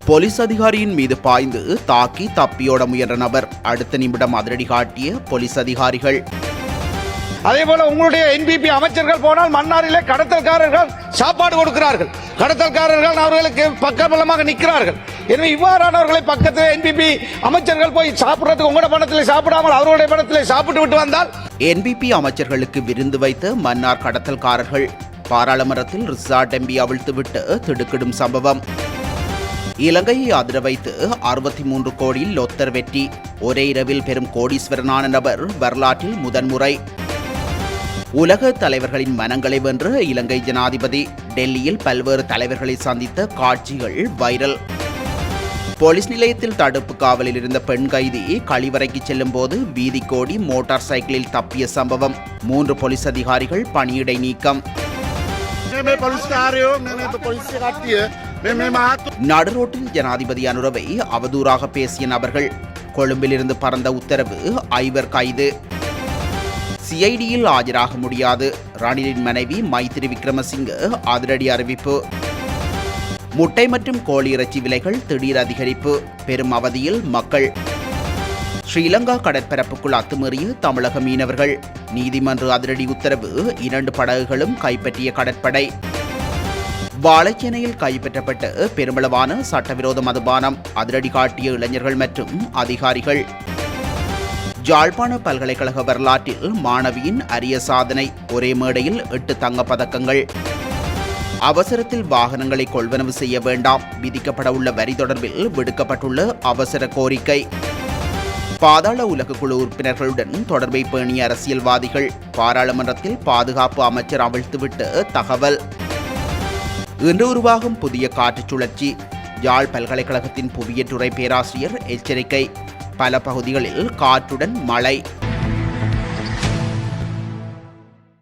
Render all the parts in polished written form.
Police அதிகாரியின் மீது பாய்ந்து தாக்கி தப்பியோட முயன்ற நபர் அடுத்த நிமிடம் அதிரடி காட்டிய போலீஸ் அதிகாரிகள். அதேபோல உங்களுடைய என்பிபி அமைச்சர்கள் போனால் மன்னாரிலே கடத்தல்காரர்கள் சாப்பாடு கொடுக்கிறார்கள். கடத்தல்காரர்கள் அவர்களுக்கு பக்கபலமாக நிற்கிறார்கள். எனவே இவ்வாறானவர்களை பக்கத்தில் என்பிபி அமைச்சர்கள் போய் சாப்பிடுறதுக்கு உங்களோட பணத்தில் சாப்பிடாமல் அவர்களுடைய பணத்தில் சாப்பிட்டு விட்டு வந்தால். என்பிபி அமைச்சர்களுக்கு விருந்து வைத்த மன்னார் கடத்தல்காரர்கள் பாராளுமன்றத்தில் ரிசார்ட் எம்பி அவிழ்த்துவிட்டு திடுக்கிடும் சம்பவம். இலங்கையை அதிர வைத்து 63 கோடியில் லொத்தர் வெற்றி. ஒரே இரவில் பெரும் கோடீஸ்வரனான நபர் வரலாற்றில் முதன்முறை. உலக தலைவர்களின் மனங்களை வென்ற இலங்கை ஜனாதிபதி டெல்லியில் பல்வேறு தலைவர்களை சந்தித்த காட்சிகள் வைரல். போலீஸ் நிலையத்தில் தடுப்பு காவலில் இருந்த பெண் கைதி கழிவறைக்கு செல்லும் போது வீதி கோடி மோட்டார் சைக்கிளில் தப்பிய சம்பவம். 3 போலீஸ் அதிகாரிகள் பணியிடை நீக்கம். நடுரோட்டில் ஜனாதிபதி அனுரவை அவதூறாக பேசிய நபர்கள். கொழும்பிலிருந்து பறந்த உத்தரவு, 5 கைது. சிஐடியில் ஆஜராக முடியாது ரணிலின் மனைவி மைத்திரி விக்ரமசிங்க அதிரடி அறிவிப்பு. முட்டை மற்றும் கோழி இறைச்சி விலைகள் திடீர் அதிகரிப்பு, பெரும் அவதியில் மக்கள். ஸ்ரீலங்கா கடற்பரப்புக்குள் அத்துமீறிய தமிழக மீனவர்கள். நீதிமன்ற அதிரடி உத்தரவு, 2 படகுகளும் கைப்பற்றிய கடற்படை. வாழைச்சேனையில் கைப்பற்றப்பட்ட பெருமளவான சட்டவிரோத மதுபானம், அதிரடி காட்டிய இளைஞர்கள் மற்றும் அதிகாரிகள். யாழ்ப்பாண பல்கலைக்கழக வரலாற்றில் மாணவியின் அரிய சாதனை, ஒரே மேடையில் 8 தங்கப் பதக்கங்கள். அவசரத்தில் வாகனங்களை கொள்வனவு செய்ய வேண்டாம், விதிக்கப்பட உள்ள வரி தொடர்பில் விடுக்கப்பட்டுள்ள அவசர கோரிக்கை. பாதாள உலக குழு உறுப்பினர்களுடன் தொடர்பை பேணிய அரசியல்வாதிகள். பாராளுமன்றத்தில் பாதுகாப்பு அமைச்சர் அவிழ்த்துவிட்டு தகவல். இன்று உருவாகும் புதிய காற்றுச் சுழற்சி, யாழ் பல்கலைக்கழகத்தின் புவியியல் பேராசிரியர் எச்சரிக்கை. பல பகுதிகளில் காற்றுடன் மழை.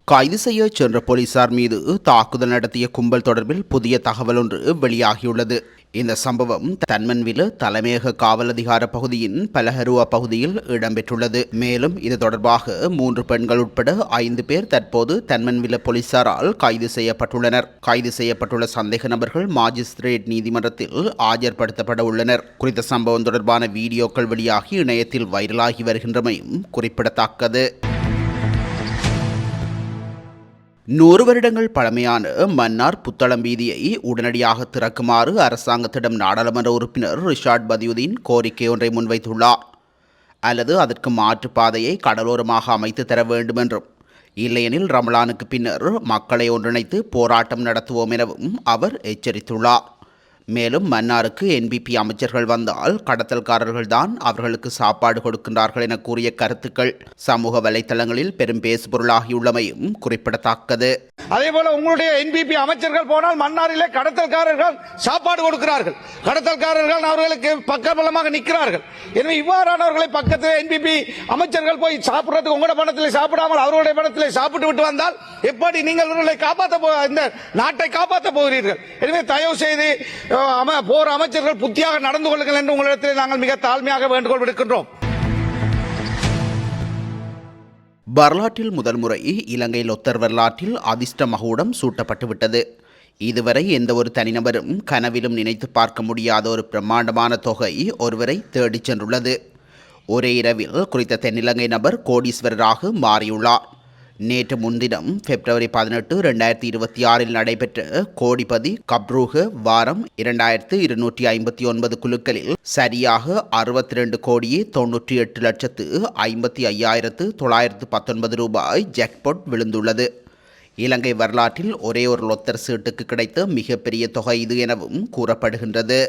கைது செய்ய சென்ற போலீசார் மீது தாக்குதல் நடத்திய கும்பல் தொடர்பில் புதிய தகவல் ஒன்று வெளியாகியுள்ளது. இந்த சம்பவம் தன்மன்வில தலைமையக காவல் அதிகார பகுதியின் பலஹருவா பகுதியில் இடம்பெற்றுள்ளது. மேலும் இது தொடர்பாக 3 பெண்கள் உட்பட 5 பேர் தற்போது தன்மன்வில போலீசாரால் கைது செய்யப்பட்டுள்ளனர். கைது செய்யப்பட்டுள்ள சந்தேக நபர்கள் மாஜிஸ்திரேட் நீதிமன்றத்தில் ஆஜர்படுத்தப்பட உள்ளனர். குறித்த சம்பவம் தொடர்பான வீடியோக்கள் வெளியாகி இணையத்தில் வைரலாகி வருகின்றமையும் குறிப்பிடத்தக்கது. 100 வருடங்கள் பழமையான மன்னார் புத்தளம் வீதியை உடனடியாக திறக்குமாறு அரசாங்கத்திடம் நாடாளுமன்ற உறுப்பினர் ரிஷாட் பதியுதீன் கோரிக்கை ஒன்றை முன்வைத்துள்ளார். அல்லது அதற்கு மாற்று பாதையை கடலோரமாக அமைத்து தர வேண்டும் என்றும், இல்லையெனில் ரமலானுக்கு பின்னர் மக்களை ஒன்றிணைத்து போராட்டம் நடத்துவோம் எனவும் அவர் எச்சரித்துள்ளார். மேலும் மன்னாருக்கு என்பிபி அமைச்சர்கள் வந்தால் கடத்தல்காரர்கள்தான் அவர்களுக்கு சாப்பாடு கொடுக்கின்றார்கள் என கூறிய கருத்துக்கள் சமூக வலைத்தளங்களில் பெரும் பேசுபொருளாகியுள்ளமையும் குறிப்பிடத்தக்கது. அதேபோல உங்களுடைய என்பிபி அமைச்சர்கள் போனால் மன்னாரிலே கடத்தல்காரர்கள் சாப்பாடு கொடுக்கிறார்கள். கடத்தல்காரர்கள் அவர்களுக்கு பக்கபலமாக நிற்கிறார்கள். எனவே இவ்வாறானவர்களை பக்கத்தில் என்பிபி அமைச்சர்கள் போய் சாப்பிடுறதுக்கு உங்களோட பணத்தில் சாப்பிடாமல் அவர்களுடைய பணத்தில் சாப்பிட்டு விட்டு வந்தால் எப்படி நீங்கள் இவர்களை இந்த நாட்டை காப்பாற்ற போகிறீர்கள்? எனவே தயவு செய்து போர் அமைச்சர்கள் புத்தியாக நடந்து கொள்ளுங்கள் என்று உங்களிடத்தில் நாங்கள் மிக தாழ்மையாக வேண்டுகோள் விடுக்கின்றோம். வரலாற்றில் முதல் முறை இலங்கை லொத்தர் வரலாற்றில் அதிர்ஷ்ட மகுடம் சூட்டப்பட்டுவிட்டது. இதுவரை எந்த ஒரு தனிநபரும் கனவிலும் நினைத்து பார்க்க முடியாத ஒரு பிரம்மாண்டமான தொகை ஒருவரை தேடிச் சென்றுள்ளது. ஒரே இரவில் குறித்த தென்னிலங்கை நபர் கோடீஸ்வரராக மாறியுள்ளார். நேற்று முன்தினம் பிப்ரவரி 18, 2026 நடைபெற்ற கோடிபதி கப்ரூக வாரம் 2259 குழுக்களில் சரியாக 62 கோடியே 98,55,919 ரூபாய் ஜாக்பாட் விழுந்துள்ளது. இலங்கை வரலாற்றில் ஒரே ஒரு லொத்தர் சீட்டுக்கு கிடைத்த மிகப்பெரிய தொகை இது எனவும் கூறப்படுகின்றது.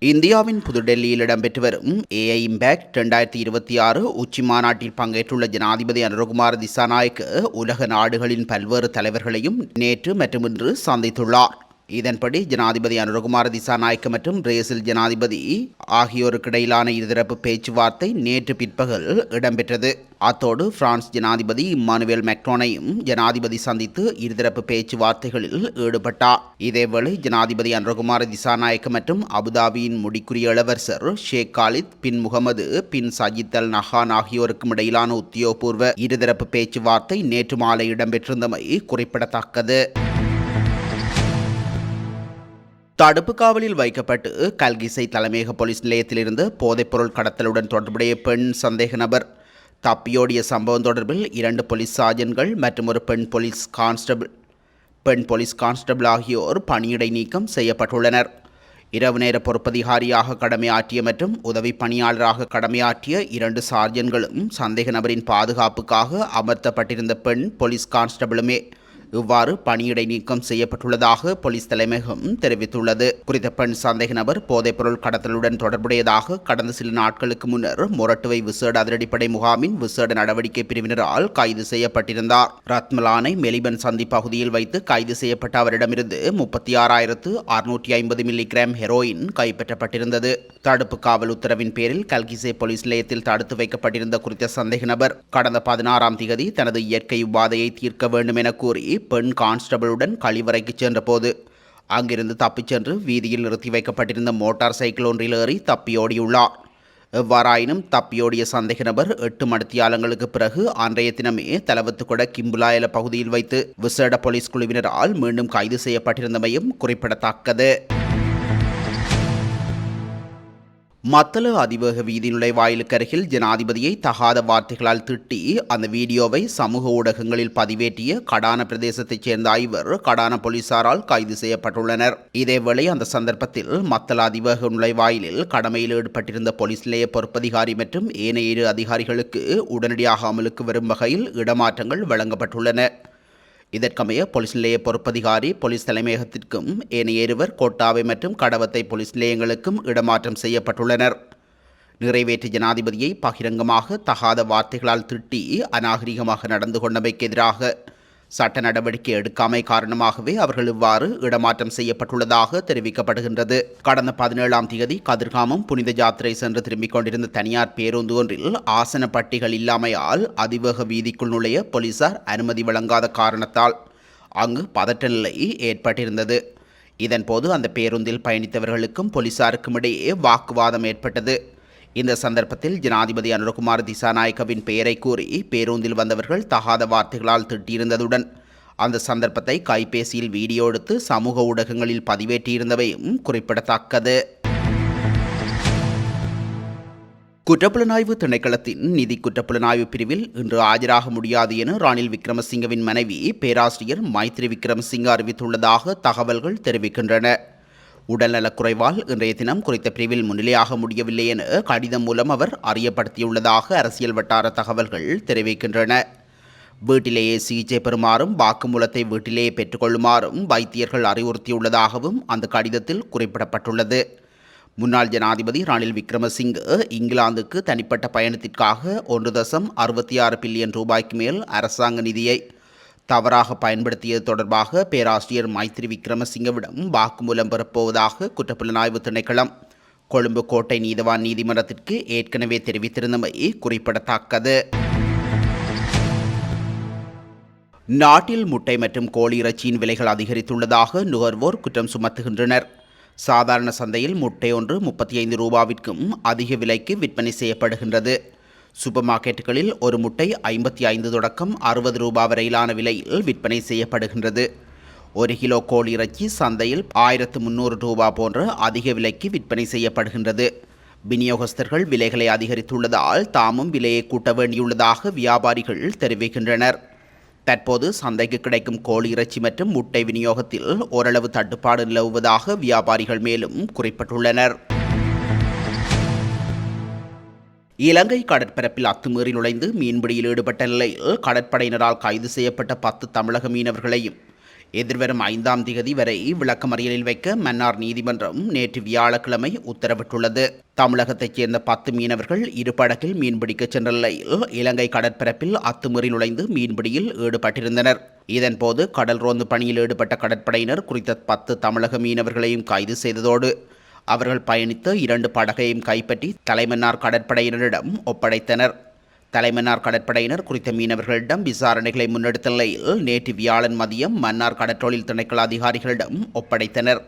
இந்தியாவின் புதுடெல்லியில் இடம்பெற்று வரும் AI இம்பேக்ட் 2026 உச்சி மாநாட்டில் பங்கேற்றுள்ள ஜனாதிபதி அனுரகுமார திசாநாயக்க உலக நாடுகளின் பல்வேறு தலைவர்களையும் நேற்று மற்றும் இன்று சந்தித்துள்ளார். இதன்படி ஜனாதிபதி அனுரகுமார திசாநாயக்க மற்றும் பிரேசில் ஜனாதிபதி ஆகியோருக்கிடையிலான இருதரப்பு பேச்சுவார்த்தை நேற்று பிற்பகல் இடம்பெற்றது. அத்தோடு பிரான்ஸ் ஜனாதிபதி இம்மானுவேல் மேக்ரோனையும் ஜனாதிபதி சந்தித்து இருதரப்பு பேச்சுவார்த்தைகளில் ஈடுபட்டார். இதேவேளை ஜனாதிபதி அனுரகுமார திசாநாயக்க மற்றும் அபுதாபியின் முடிக்குரிய இளவரசர் ஷேக் காலித் பின் முகமது பின் சஜித் அல் நஹான் ஆகியோருக்கும் இடையிலான உத்தியோகபூர்வ இருதரப்பு பேச்சுவார்த்தை நேற்று மாலை இடம்பெற்றிருந்தமை குறிப்பிடத்தக்கது. தடுப்பு காவலில் வைக்கப்பட்டு கல்கிசை தலைமையக போலீஸ் நிலையத்திலிருந்து போதைப்பொருள் கடத்தலுடன் தொடர்புடைய பெண் சந்தேக நபர் தப்பியோடிய சம்பவம் தொடர்பில் 2 போலீஸ் சார்ஜன்கள் மற்றும் ஒரு பெண் போலீஸ் கான்ஸ்டபிள் ஆகியோர் பணியிடை நீக்கம் செய்யப்பட்டுள்ளனர். இரவு நேர பொறுப்பதிகாரியாக கடமையாற்றிய மற்றும் உதவி பணியாளராக கடமையாற்றிய 2 சார்ஜன்களும் சந்தேக நபரின் பாதுகாப்புக்காக அமர்த்தப்பட்டிருந்த பெண் போலீஸ் கான்ஸ்டபிளுமே இவ்வாறு பணியிடை நீக்கம் செய்யப்பட்டுள்ளதாக போலீஸ் தலைமையகம் தெரிவித்துள்ளது. குறித்த பெண் சந்தேக நபர் போதைப்பொருள் கடத்தலுடன் தொடர்புடையதாக கடந்த சில நாட்களுக்கு முன்னர் மொரட்டுவை விசேட அதிரடிப்படை முகாமின் விசேட நடவடிக்கை பிரிவினரால் கைது செய்யப்பட்டிருந்தார். ரத்மலானை மெலிபன் சந்தி பகுதியில் வைத்து கைது செய்யப்பட்ட அவரிடமிருந்து 36,650 மில்லிகிராம் ஹெரோயின் கைப்பற்றப்பட்டிருந்தது. தடுப்பு காவல் உத்தரவின் பேரில் கல்கிசே போலீஸ் நிலையத்தில் தடுத்து வைக்கப்பட்டிருந்த குறித்த சந்தேக நபர் கடந்த 16ஆம் தேதி தனது இயற்கை உபாதையை தீர்க்க வேண்டும் என கூறி பெண் கான்ஸ்டபிளுடன் கழிவறைக்கு சென்றபோது அங்கிருந்து தப்பிச் சென்று வீதியில் நிறுத்தி வைக்கப்பட்டிருந்த மோட்டார் சைக்கிள் ஒன்றில் ஏறி தப்பியோடியுள்ளார். எவ்வாறாயினும் தப்பியோடிய சந்தேக நபர் 8 மணித்தியாலங்களுக்கு பிறகு அன்றைய தினமே தலவத்துக்கொட கிம்புலாயல பகுதியில் வைத்து விசேட போலீஸ் குழுவினரால் மீண்டும் கைது செய்யப்பட்டிருந்தமையும் குறிப்பிடத்தக்கது. மத்தள அதிவேக வீதி நுழைவாயிலுக்கு அருகில் ஜனாதிபதியை தகாத வார்த்தைகளால் திட்டி அந்த வீடியோவை சமூக ஊடகங்களில் பதிவேற்றிய கடான பிரதேசத்தைச் சேர்ந்த 5 கடான போலீசாரால் கைது செய்யப்பட்டுள்ளனர். இதேவேளை அந்த சந்தர்ப்பத்தில் மத்தள அதிவேக நுழைவாயிலில் கடமையில் ஈடுபட்டிருந்த போலீஸ் நிலைய பொறுப்பதிகாரி மற்றும் ஏனைய 2 அதிகாரிகளுக்கு உடனடியாக அமலுக்கு வரும் வகையில் இடமாற்றங்கள் வழங்கப்பட்டுள்ளன. இதற்கமைய போலீஸ் நிலைய பொறுப்பதிகாரி போலீஸ் தலைமையகத்திற்கும் ஏனைய 2 கோட்டாவை மற்றும் கடவத்தை போலீஸ் நிலையங்களுக்கும் இடமாற்றம் செய்யப்பட்டுள்ளனர். நிறைவேற்று ஜனாதிபதியை பகிரங்கமாக தகாத வார்த்தைகளால் திட்டி அநாகரிகமாக நடந்து கொண்டமைக்கு எதிராக சட்ட நடவடிக்கை எடுக்காமை காரணமாகவே அவர்கள் இவ்வாறு இடமாற்றம் செய்யப்பட்டுள்ளதாக தெரிவிக்கப்படுகின்றது. கடந்த 17ஆம் தேதி கதிர்காமம் புனித யாத்திரை சென்று திரும்பிக் கொண்டிருந்த தனியார் பேருந்து ஒன்றில் ஆசன பட்டிகள் இல்லாமையால் அதிவேக வீதிக்குள் நுழைய போலீசார் அனுமதி வழங்காத காரணத்தால் அங்கு பதட்ட நிலை ஏற்பட்டிருந்தது. இதன்போது அந்த பேருந்தில் பயணித்தவர்களுக்கும் போலீசாருக்கும் இடையே வாக்குவாதம் ஏற்பட்டது. இந்த சந்தர்ப்பத்தில் ஜனாதிபதி அனுரகுமார திசாநாயக்கவின் பெயரை கூறி பேருந்தில் வந்தவர்கள் தகாத வார்த்தைகளால் திட்டியிருந்ததுடன் அந்த சந்தர்ப்பத்தை கைபேசியில் வீடியோ எடுத்து சமூக ஊடகங்களில் பதிவேற்றியிருந்தவையும் குறிப்பிடத்தக்கது. குற்றப்புலனாய்வு திணைக்களத்தின் நிதி குற்றப்புலனாய்வு பிரிவில் இன்று ஆஜராக முடியாது என ரணில் விக்ரமசிங்கவின் மனைவி பேராசிரியர் மைத்ரி விக்ரமசிங்க அறிவித்துள்ளதாக தகவல்கள் தெரிவிக்கின்றன. உடல்நலக்குறைவால் இன்றைய தினம் குறித்த பிரிவில் முன்னிலையாக முடியவில்லை என கடிதம் மூலம் அவர் அறியப்படுத்தியுள்ளதாக அரசியல் வட்டார தகவல்கள் தெரிவிக்கின்றன. வீட்டிலேயே சிகிச்சை பெறுமாறும் வாக்குமூலத்தை வீட்டிலேயே பெற்றுக்கொள்ளுமாறும் வைத்தியர்கள் அறிவுறுத்தியுள்ளதாகவும் அந்த கடிதத்தில் குறிப்பிடப்பட்டுள்ளது. முன்னாள் ஜனாதிபதி ரணில் விக்ரமசிங்கே இங்கிலாந்துக்கு தனிப்பட்ட பயணத்திற்காக 1.66 பில்லியன் ரூபாய்க்கு மேல் அரசாங்க நிதியை தவறாக பயன்படுத்தியது தொடர்பாக பேராசிரியர் மைத்ரி விக்ரமசிங்கவிடம் வாக்குமூலம் பெறப்போவதாக குற்றப்புலனாய்வு திணைக்களம் கொழும்பு கோட்டை நீதவான் நீதிமன்றத்திற்கு ஏற்கனவே தெரிவித்திருந்தமை குறிப்பிடத்தக்கது. நாட்டில் முட்டை மற்றும் கோழி இறைச்சியின் விலைகள் அதிகரித்துள்ளதாக நுகர்வோர் குற்றம் சுமத்துகின்றனர். சாதாரண சந்தையில் முட்டை ஒன்று 35 ரூபாவிற்கும் அதிக விலைக்கு விற்பனை செய்யப்படுகின்றது. சூப்பர் மார்க்கெட்டுகளில் ஒரு முட்டை 55 தொடக்கம் 60 ரூபாய் வரையிலான விலையில் விற்பனை செய்யப்படுகின்றது. 1 கிலோ கோழி இறைச்சி சந்தையில் 1300 ரூபாய் போன்ற அதிக விலைக்கு விற்பனை செய்யப்படுகின்றது. விநியோகஸ்தர்கள் விலைகளை அதிகரித்துள்ளதால் தாமும் விலையை கூட்ட வேண்டியுள்ளதாக வியாபாரிகள் தெரிவிக்கின்றனர். தற்போது சந்தைக்கு கிடைக்கும் கோழி இறைச்சி மற்றும் முட்டை விநியோகத்தில் ஓரளவு தட்டுப்பாடு நிலவுவதாக வியாபாரிகள் மேலும் குறிப்பிட்டுள்ளனர். இலங்கை கடற்பரப்பில் அத்துமீறி நுழைந்து மீன்பிடியில் ஈடுபட்ட நிலையில் கடற்படையினரால் கைது செய்யப்பட்ட 10 தமிழக மீனவர்களையும் எதிர்வரும் 5ஆம் தேதி வரை விளக்கமறியலில் வைக்க மன்னார் நீதிமன்றம் நேற்று வியாழக்கிழமை உத்தரவிட்டுள்ளது. தமிழகத்தைச் சேர்ந்த 10 மீனவர்கள் இரு படகில் மீன்பிடிக்க சென்ற நிலையில் இலங்கை கடற்பரப்பில் அத்துமீறி நுழைந்து மீன்பிடியில் ஈடுபட்டிருந்தனர். இதன்போது கடல் ரோந்து பணியில் ஈடுபட்ட கடற்படையினர் குறித்த 10 தமிழக மீனவர்களையும் கைது செய்ததோடு அவர்கள் பயணித்த 2 படகையும் கைப்பற்றி தலைமன்னார் கடற்படையினரிடம் ஒப்படைத்தனர். தலைமன்னார் கடற்படையினர் குறித்த மீனவர்களிடம் விசாரணைகளை முன்னெடுத்த நிலையில் நேற்று வியாழன் மதியம் மன்னார் கடற்றொழில் திணைக்கள அதிகாரிகளிடம் ஒப்படைத்தனர்.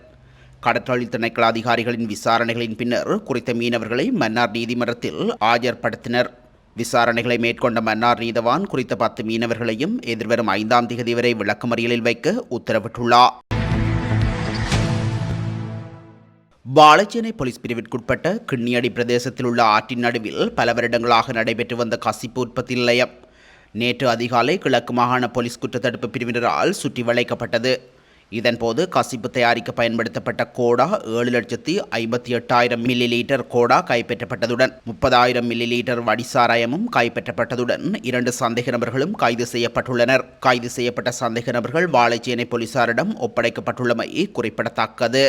கடற்றொழில் திணைக்கள அதிகாரிகளின் விசாரணைகளின் பின்னர் குறித்த மீனவர்களை மன்னார் நீதிமன்றத்தில் ஆஜர்படுத்தினர். விசாரணைகளை மேற்கொண்ட மன்னார் நீதவான் குறித்த 10 மீனவர்களையும் எதிர்வரும் 5ஆம் தேதி வரை விளக்கமறியலில் வைக்க உத்தரவிட்டுள்ளார். வாழைச்சேனை போலீஸ் பிரிவிற்குட்பட்ட கிண்ணியடி பிரதேசத்தில் உள்ள ஆற்றின் நடுவில் பல வருடங்களாக நடைபெற்று வந்த கசிப்பு உற்பத்தி நிலையம் நேற்று அதிகாலை கிழக்கு மாகாண போலீஸ் குற்றத்தடுப்பு பிரிவினரால் சுற்றி வளைக்கப்பட்டது. இதன்போது கசிப்பு தயாரிக்க பயன்படுத்தப்பட்ட கோடா 7,58,000 மில்லி லீட்டர் கோடா கைப்பற்றப்பட்டதுடன் 30,000 மில்லி லீட்டர் வடிசாராயமும் கைப்பற்றப்பட்டதுடன் 2 சந்தேக நபர்களும் கைது செய்யப்பட்டுள்ளனர். கைது செய்யப்பட்ட சந்தேக நபர்கள் வாழைச்சேனை போலீசாரிடம் ஒப்படைக்கப்பட்டுள்ளமை குறிப்பிடத்தக்கது.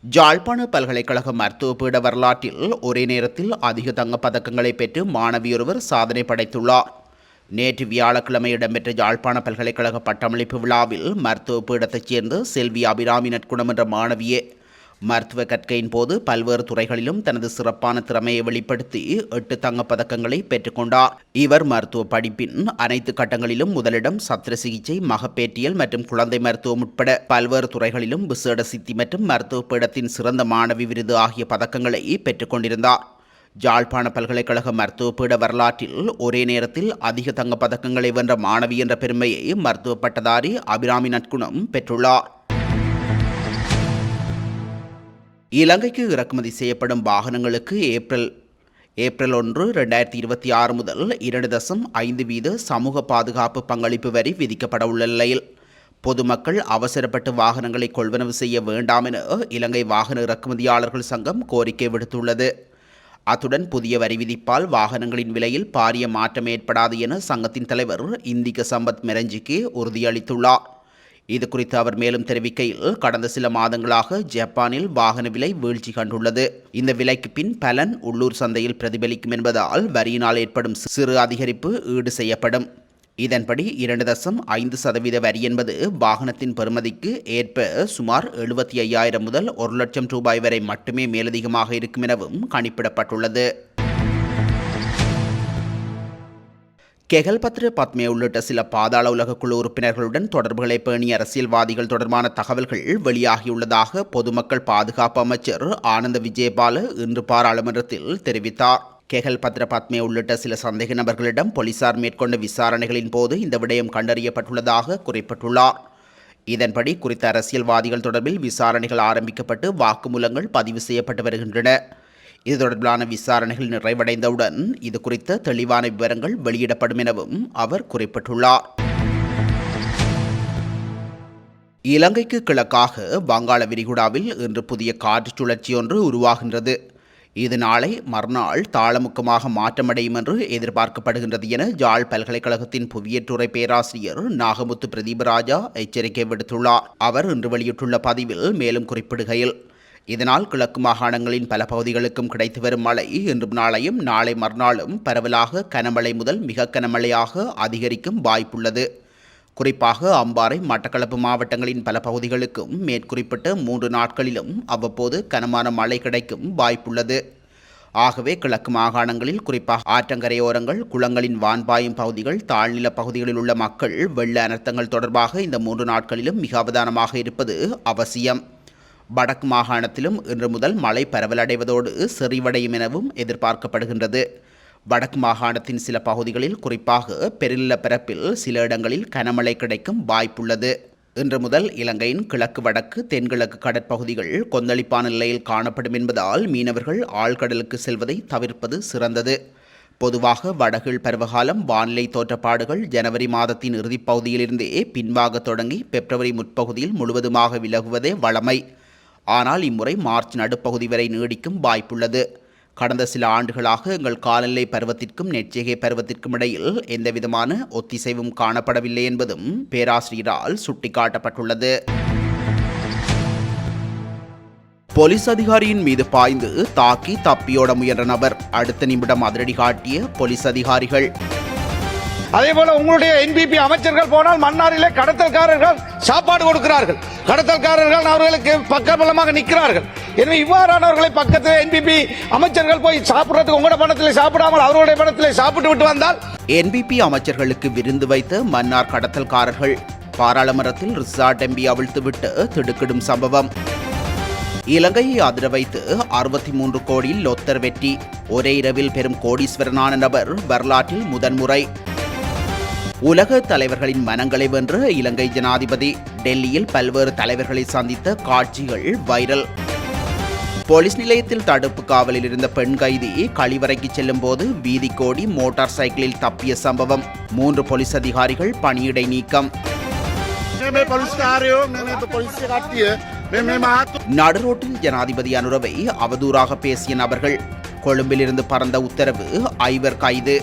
யாழ்ப்பாண பல்கலைக்கழக மருத்துவ பீட வரலாற்றில் ஒரே நேரத்தில் அதிக தங்கப் பதக்கங்களை பெற்று மாணவியொருவர் சாதனை படைத்துள்ளார். நேற்று வியாழக்கிழமை இடம்பெற்ற யாழ்ப்பாண பல்கலைக்கழக பட்டமளிப்பு விழாவில் மருத்துவ பீடத்தைச் சேர்ந்த செல்வி அபிராமி நற்குணம் என்ற மாணவியே மருத்துவ கற்கையின் போது பல்வேறு துறைகளிலும் தனது சிறப்பான திறமையை வெளிப்படுத்தி 8 தங்கப் பதக்கங்களை பெற்றுக்கொண்டார். இவர் மருத்துவ படிப்பின் அனைத்து கட்டங்களிலும் முதலிடம், சத்திர சிகிச்சை, மகப்பேற்றியல் மற்றும் குழந்தை மருத்துவம் உட்பட பல்வேறு துறைகளிலும் விசேட சித்தி மற்றும் மருத்துவ பீடத்தின் சிறந்த மாணவி விருது ஆகிய பதக்கங்களை பெற்றுக்கொண்டிருந்தார். யாழ்ப்பாண பல்கலைக்கழக மருத்துவ பீட வரலாற்றில் ஒரே நேரத்தில் அதிக தங்கப் பதக்கங்களை வென்ற மாணவி என்ற பெருமையை மருத்துவ பட்டதாரி அபிராமி நற்குணம் பெற்றுள்ளார். இலங்கைக்கு இறக்குமதி செய்யப்படும் வாகனங்களுக்கு ஏப்ரல் 1, 2026 முதல் 2.5% சமூக பாதுகாப்பு பங்களிப்பு வரி விதிக்கப்பட உள்ள நிலையில் பொதுமக்கள் அவசரப்பட்டு வாகனங்களை கொள்வனவு செய்ய வேண்டாம் என இலங்கை வாகன இறக்குமதியாளர்கள் சங்கம் கோரிக்கை விடுத்துள்ளது. அத்துடன் புதிய வரி விதிப்பால் வாகனங்களின் விலையில் பாரிய மாற்றம் ஏற்படாது என சங்கத்தின் தலைவர் இந்திக சம்பத் மெரஞ்சிக்கு உறுதியளித்துள்ளார். இது குறித்து அவர் மேலும் தெரிவிக்கையில், கடந்த சில மாதங்களாக ஜப்பானில் வாகன விலை வீழ்ச்சி கண்டுள்ளது. இந்த விலைக்கு பின் பலன் உள்ளூர் சந்தையில் பிரதிபலிக்கும் என்பதால் வரியினால் ஏற்படும் சிறு அதிகரிப்பு ஈடு செய்யப்படும். இதன்படி 2.5% வரி என்பது வாகனத்தின் பெறுமதிக்கு ஏற்ப சுமார் 75,000 முதல் 1,00,000 ரூபாய் வரை மட்டுமே மேலதிகமாக இருக்கும் எனவும் கணிப்பிடப்பட்டுள்ளது. கெகல்பத்ர பத்மே உள்ளிட்ட சில பாதாள உலக குழு உறுப்பினர்களுடன் தொடர்புகளை பேணிய அரசியல்வாதிகள் தொடர்பான தகவல்கள் வெளியாகியுள்ளதாக பொதுமக்கள் பாதுகாப்பு அமைச்சர் ஆனந்த விஜயபால இன்று பாராளுமன்றத்தில் தெரிவித்தார். கெகல்பத்ர பத்மே உள்ளிட்ட சில சந்தேக நபர்களிடம் போலீசார் மேற்கொண்ட விசாரணைகளின் போது இந்த விடயம் கண்டறியப்பட்டுள்ளதாக குறிப்பிட்டுள்ளார். இதன்படி குறித்த அரசியல்வாதிகள் தொடர்பில் விசாரணைகள் ஆரம்பிக்கப்பட்டு வாக்குமூலங்கள் பதிவு செய்யப்பட்டு வருகின்றன. இது தொடர்பிலான விசாரணைகள் நிறைவடைந்தவுடன் இது குறித்த தெளிவான விவரங்கள் வெளியிடப்படும் எனவும் அவர் குறிப்பிட்டுள்ளார். இலங்கைக்கு கிழக்காக வங்காள விரிகுடாவில் இன்று புதிய காற்று சுழற்சி ஒன்று உருவாகின்றது. இது நாளை மறுநாள் தாளமுக்கமாக மாற்றமடையும் என்று எதிர்பார்க்கப்படுகின்றது என யாழ் பல்கலைக்கழகத்தின் புவியியற்றுறை பேராசிரியர் நாகமுத்து பிரதீபராஜா எச்சரிக்கை விடுத்துள்ளார். அவர் இன்று வெளியிட்டுள்ள பதிவில் மேலும் குறிப்பிடுகையில், இதனால் கிழக்கு மாகாணங்களின் பல பகுதிகளுக்கும் கிடைத்து வரும் மழை இன்றும் நாளையும் நாளை மறுநாளும் பரவலாக கனமழை முதல் மிக கனமழையாக அதிகரிக்கும் வாய்ப்புள்ளது. குறிப்பாக அம்பாறை, மட்டக்களப்பு மாவட்டங்களின் பல பகுதிகளுக்கும் மேற்குறிப்பிட்ட 3 நாட்களிலும் அவ்வப்போது கனமான மழை கிடைக்கும் வாய்ப்புள்ளது. ஆகவே கிழக்கு மாகாணங்களில் குறிப்பாக ஆற்றங்கரையோரங்கள், குளங்களின் வான்பாயும் பகுதிகள், தாழ்நில பகுதிகளில் உள்ள மக்கள் வெள்ள அனர்த்தங்கள் தொடர்பாக இந்த 3 நாட்களிலும் மிக அவதானமாக இருப்பது அவசியம். வடக்கு மாகாணத்திலும் இன்று முதல் மழை பரவலடைவதோடு செறிவடையும் எனவும் எதிர்பார்க்கப்படுகின்றது. வடக்கு மாகாணத்தின் சில பகுதிகளில் குறிப்பாக பெருநிலப்பரப்பில் சில இடங்களில் கனமழை கிடைக்கும் வாய்ப்புள்ளது. இன்று முதல் இலங்கையின் கிழக்கு, வடக்கு, தென்கிழக்கு கடற்பகுதிகள் கொந்தளிப்பான நிலையில் காணப்படும் என்பதால் மீனவர்கள் ஆழ்கடலுக்கு செல்வதை தவிர்ப்பது சிறந்தது. பொதுவாக வடகிழ் பருவகாலம் வானிலை தோற்றப்பாடுகள் ஜனவரி மாதத்தின் இறுதிப் பகுதியிலிருந்தே பின்வாக தொடங்கி பிப்ரவரி முற்பகுதியில் முழுவதுமாக விலகுவதே வழமை. ஆனால் இம்முறை மார்ச் நடுப்பகுதி வரை நீடிக்கும் வாய்ப்புள்ளது. கடந்த சில ஆண்டுகளாக எங்கள் காலநிலை பருவத்திற்கும் நெற்றிகை பருவத்திற்கும் இடையில் எந்தவிதமான ஒத்திசைவும் காணப்படவில்லை என்பதும் பேராசிரியரால் சுட்டிக்காட்டப்பட்டுள்ளது. போலீஸ் அதிகாரியின் மீது பாய்ந்து தாக்கி தப்பியோட முயன்ற நபர் அடுத்த நிமிடம் அதிரடி காட்டிய போலீஸ் அதிகாரிகள். அதே போல உங்களுடைய என்பிபி அமைச்சர்கள் போனால் மன்னாரிலே கடத்தல்காரர்கள் சாப்பாடு கொடுக்கிறார்கள். கடத்தல்காரர்கள் அவர்களுக்கு பக்கபலமாக நிற்கிறார்கள். எனவே இவ்வாறானவர்களை பக்கத்தில் என்பிபி அமைச்சர்கள் போய் சாப்பிடுறதுக்கு உங்களோட பணத்திலே சாப்பிடாமல் அவர்களுடைய பணத்திலே சாப்பிட்டு விட்டு வந்தால். என்பிபி அமைச்சர்களுக்கு விருந்து வைத்த மன்னார் கடத்தல்காரர்கள் பாராளுமன்றத்தில் ரிசார்ட் எம்பி அவிழ்த்துவிட்டு திடுக்கிடும் சம்பவம். இலங்கையை அதிர வைத்து 63 கோடியில் லொத்தர் வெற்றி. ஒரே இரவில் பெரும் கோடீஸ்வரனான நபர் வரலாற்றில் முதன்முறை. உலக தலைவர்களின் மனங்களை வென்ற இலங்கை ஜனாதிபதி டெல்லியில் பல்வேறு தலைவர்களை சந்தித்த காட்சிகள் வைரல். போலீஸ் நிலையத்தில் தடுப்பு காவலில் இருந்த பெண் கைதி கழிவறைக்கு செல்லும் போது வீதிக்கோடி மோட்டார் சைக்கிளில் தப்பிய சம்பவம். 3 போலீஸ் அதிகாரிகள் பணியிடை நீக்கம். நடுரோட்டில் ஜனாதிபதி அனுரவை அவதூறாக பேசிய நபர்கள். கொழும்பிலிருந்து பறந்த உத்தரவு, 5 கைது.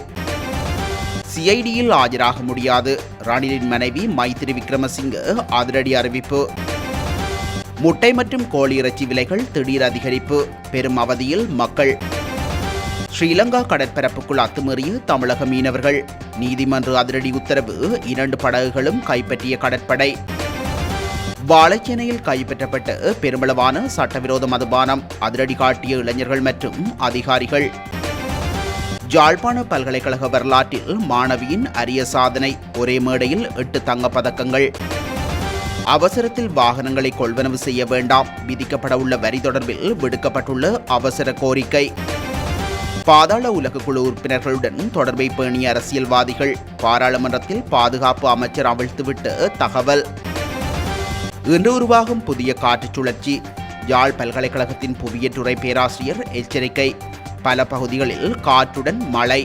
சிஐடியில் ஆஜராக முடியாது. ரணிலின் மனைவி மைத்திரி விக்ரமசிங்க அதிரடி அறிவிப்பு. முட்டை மற்றும் கோழி இறைச்சி விலைகள் திடீர் அதிகரிப்பு. பெரும் அவதியில் மக்கள். ஸ்ரீலங்கா கடற்பரப்புக்குள் அத்துமீறிய தமிழக மீனவர்கள். நீதிமன்ற அதிரடி உத்தரவு. 2 படகுகளும் கைப்பற்றிய கடற்படை. வாழைச்சேனையில் கைப்பற்றப்பட்ட பெருமளவான சட்டவிரோத மதுபானம். அதிரடி காட்டிய இளைஞர்கள் மற்றும் அதிகாரிகள். யாழ்ப்பாண பல்கலைக்கழக வரலாற்றில் மாணவியின் அரிய சாதனை. ஒரே மேடையில் 8 தங்கப் பதக்கங்கள். அவசரத்தில் வாகனங்களை கொள்வனவு செய்ய வேண்டாம். விதிக்கப்பட உள்ள வரி தொடர்பில் விடுக்கப்பட்டுள்ள அவசர கோரிக்கை. பாதாள உலக குழு உறுப்பினர்களுடன் தொடர்பை பேணிய அரசியல்வாதிகள். பாராளுமன்றத்தில் பாதுகாப்பு அமைச்சர் அவிழ்த்துவிட்டு தகவல். இன்று உருவாகும் புதிய காற்றுச் சுழற்சி. யாழ் பல்கலைக்கழகத்தின் புவியியல் துறை பேராசிரியர் எச்சரிக்கை. பல பகுதிகளில் காற்றுடன் மழை.